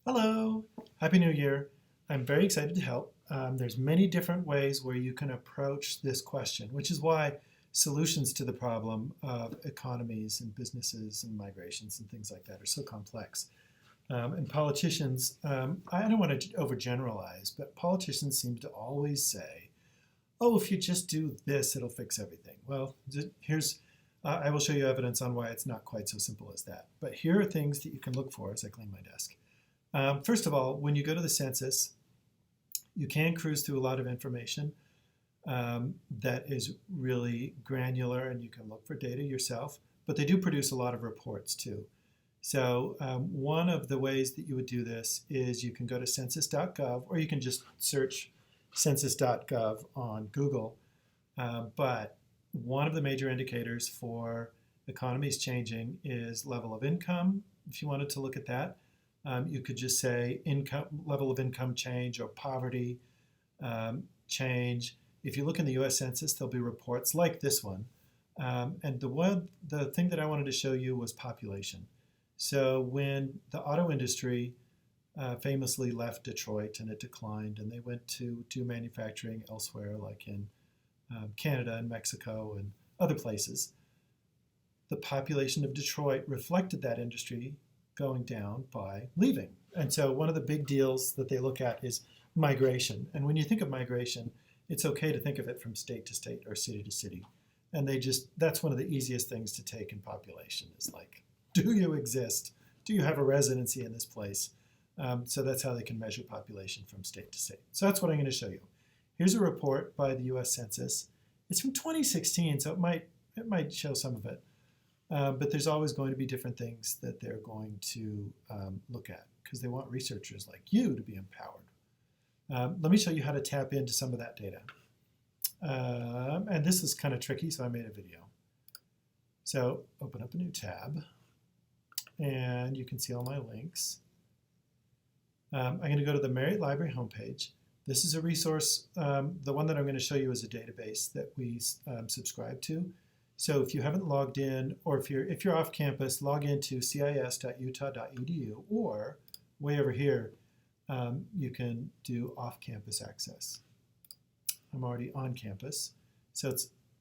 Hello, Happy New Year. I'm very excited to help. There's many different ways where you can approach this question, which is why solutions to the problem of economies and businesses and migrations and things like that are so complex. And politicians, I don't want to overgeneralize, but politicians seem to always say, oh, if you just do this, it'll fix everything. Well, I will show you evidence on why it's not quite so simple as that. But here are things that you can look for as I clean my desk. First of all, when you go to the census, you can cruise through a lot of information that is really granular, and you can look for data yourself. But they do produce a lot of reports too. So one of the ways that you would do this is you can go to census.gov, or you can just search census.gov on Google. But one of the major indicators for economies changing is level of income, if you wanted to look at that. You could just say level of income change or poverty change. If you look in the US Census, there'll be reports like this one. And the thing that I wanted to show you was population. So when the auto industry famously left Detroit and it declined, and they went to do manufacturing elsewhere, like in Canada and Mexico and other places, the population of Detroit reflected that industry going down by leaving. And so one of the big deals that they look at is migration. And when you think of migration, it's okay to think of it from state to state or city to city. And that's one of the easiest things to take in population is like, do you exist? Do you have a residency in this place? So that's how they can measure population from state to state. So that's what I'm going to show you. Here's a report by the US Census. It's from 2016, so it might show some of it. But there's always going to be different things that they're going to look at because they want researchers like you to be empowered. Let me show you how to tap into some of that data. And this is kind of tricky, so I made a video. So open up a new tab, and you can see all my links. I'm going to go to the Marriott Library homepage. This is a resource. The one that I'm going to show you is a database that we subscribe to. So if you haven't logged in, or if you're off campus, log into cis.utah.edu, or way over here, you can do off-campus access. I'm already on campus, so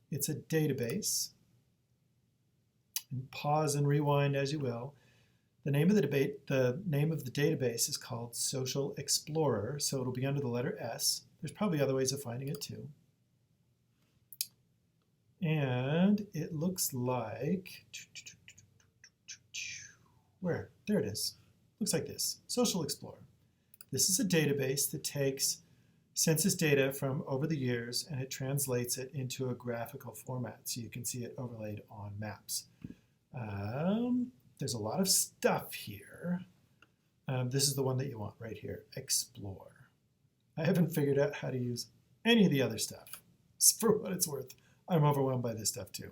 it's a database. And pause and rewind as you will. The name of the database is called Social Explorer, so it'll be under the letter S. There's probably other ways of finding it too. And it looks like, where? There it is. Looks like this, Social Explorer. This is a database that takes census data from over the years and it translates it into a graphical format so you can see it overlaid on maps. There's a lot of stuff here. This is the one that you want right here, Explore. I haven't figured out how to use any of the other stuff. For what it's worth, I'm overwhelmed by this stuff too.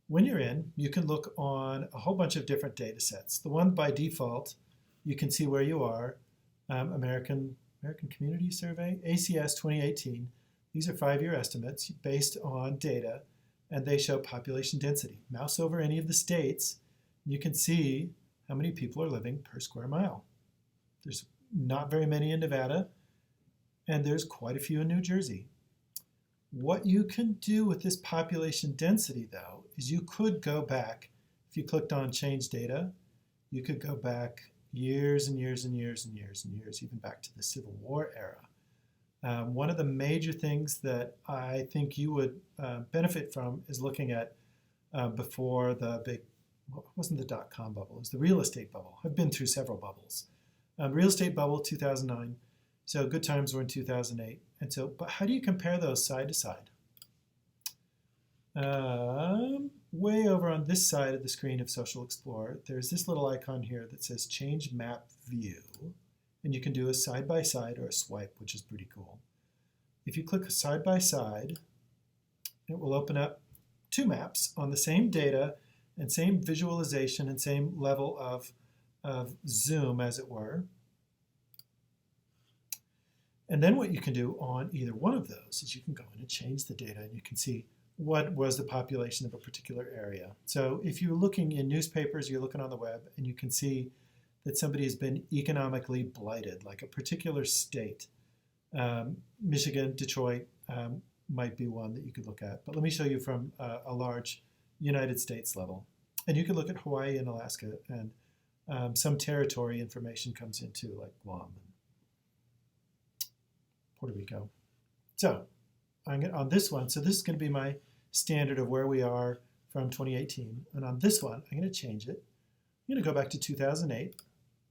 When you're in, you can look on a whole bunch of different data sets. The one by default, you can see where you are, American Community Survey, ACS 2018. These are 5-year estimates based on data, and they show population density. Mouse over any of the states, you can see how many people are living per square mile. There's not very many in Nevada, and there's quite a few in New Jersey. What you can do with this population density, though, is you could go back, if you clicked on change data, you could go back years and years and years and years and years, even back to the Civil War era. One of the major things that I think you would benefit from is looking at before the big, well, it wasn't the dot-com bubble, it was the real estate bubble. I've been through several bubbles. Real estate bubble, 2009. So good times were in 2008. And so, but how do you compare those side to side? Way over on this side of the screen of Social Explorer, there's this little icon here that says Change Map View. And you can do a side-by-side or a swipe, which is pretty cool. If you click side by side, it will open up two maps on the same data and same visualization and same level of zoom, as it were. And then what you can do on either one of those is you can go in and change the data, and you can see, what was the population of a particular area. So if you're looking in newspapers, you're looking on the web, and you can see that somebody has been economically blighted, like a particular state. Michigan, Detroit might be one that you could look at. But let me show you from a large United States level. And you can look at Hawaii and Alaska, and some territory information comes in too, like Guam and Puerto Rico. So on this one, so this is going to be my standard of where we are from 2018. And on this one, I'm going to change it. I'm going to go back to 2008.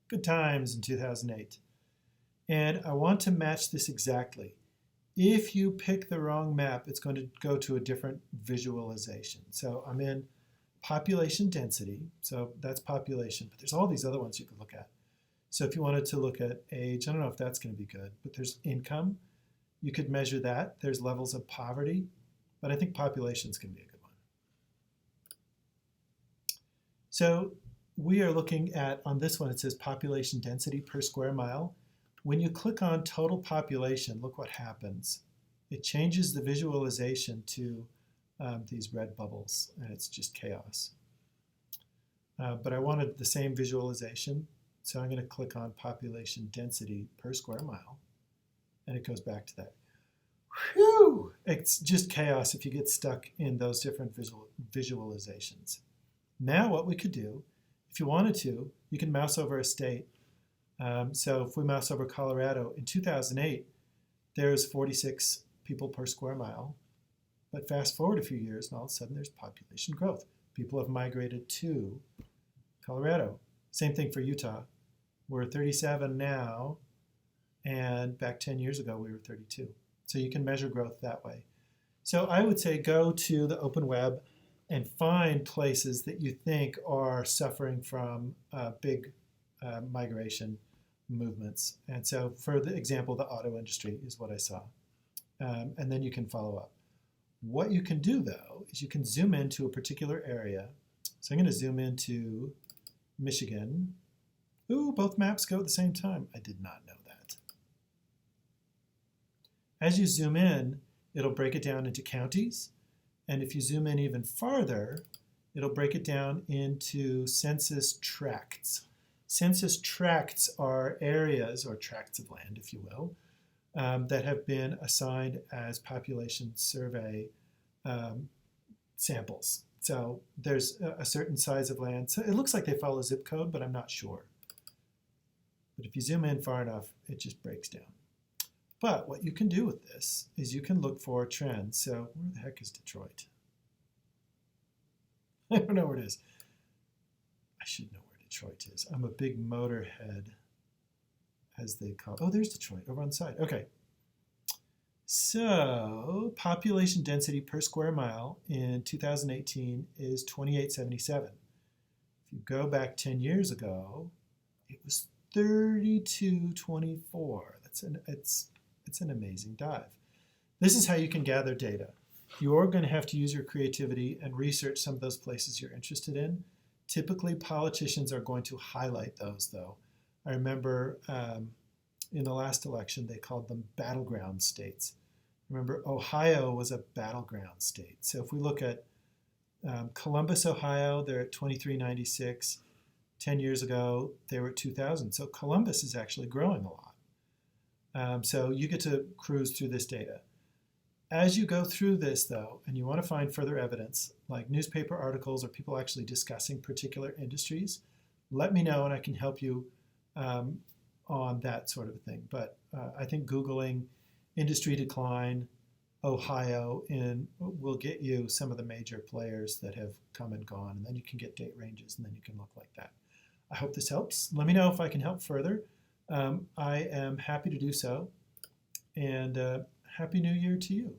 Good times in 2008. And I want to match this exactly. If you pick the wrong map, it's going to go to a different visualization. So I'm in population density. So that's population. But there's all these other ones you could look at. So if you wanted to look at age, I don't know if that's going to be good, but there's income. You could measure that. There's levels of poverty. But I think population is going to be a good one. So we are looking at, on this one, it says population density per square mile. When you click on total population, look what happens. It changes the visualization to these red bubbles, and it's just chaos. But I wanted the same visualization, so I'm going to click on population density per square mile, and it goes back to that. Whew! It's just chaos if you get stuck in those different visualizations. Now what we could do, if you wanted to, you can mouse over a state. So if we mouse over Colorado, in 2008, there's 46 people per square mile. But fast forward a few years, and all of a sudden there's population growth. People have migrated to Colorado. Same thing for Utah. We're 37 now, and back 10 years ago we were 32. So you can measure growth that way. So I would say go to the open web and find places that you think are suffering from big migration movements. And so for the example, the auto industry is what I saw. And then you can follow up. What you can do, though, is you can zoom into a particular area. So I'm going to zoom into Michigan. Ooh, both maps go at the same time. I did not know that. As you zoom in, it'll break it down into counties. And if you zoom in even farther, it'll break it down into census tracts. Census tracts are areas, or tracts of land, if you will, that have been assigned as population survey samples. So there's a certain size of land. So it looks like they follow zip code, but I'm not sure. But if you zoom in far enough, it just breaks down. But what you can do with this is you can look for trends. So where the heck is Detroit? I don't know where it is. I should know where Detroit is. I'm a big motorhead, as they call it. Oh, there's Detroit over on the side. Okay. So population density per square mile in 2018 is 2877. If you go back 10 years ago, it was 3224. It's an amazing dive. This is how you can gather data. You're going to have to use your creativity and research some of those places you're interested in. Typically, politicians are going to highlight those, though. I remember in the last election, they called them battleground states. Remember, Ohio was a battleground state. So if we look at Columbus, Ohio, they're at 2396. 10 years ago, they were at 2000. So Columbus is actually growing a lot. So you get to cruise through this data. As you go through this, though, and you want to find further evidence, like newspaper articles or people actually discussing particular industries, let me know and I can help you on that sort of a thing. But I think Googling industry decline, Ohio, will get you some of the major players that have come and gone, and then you can get date ranges, and then you can look like that. I hope this helps. Let me know if I can help further. I am happy to do so, and Happy New Year to you.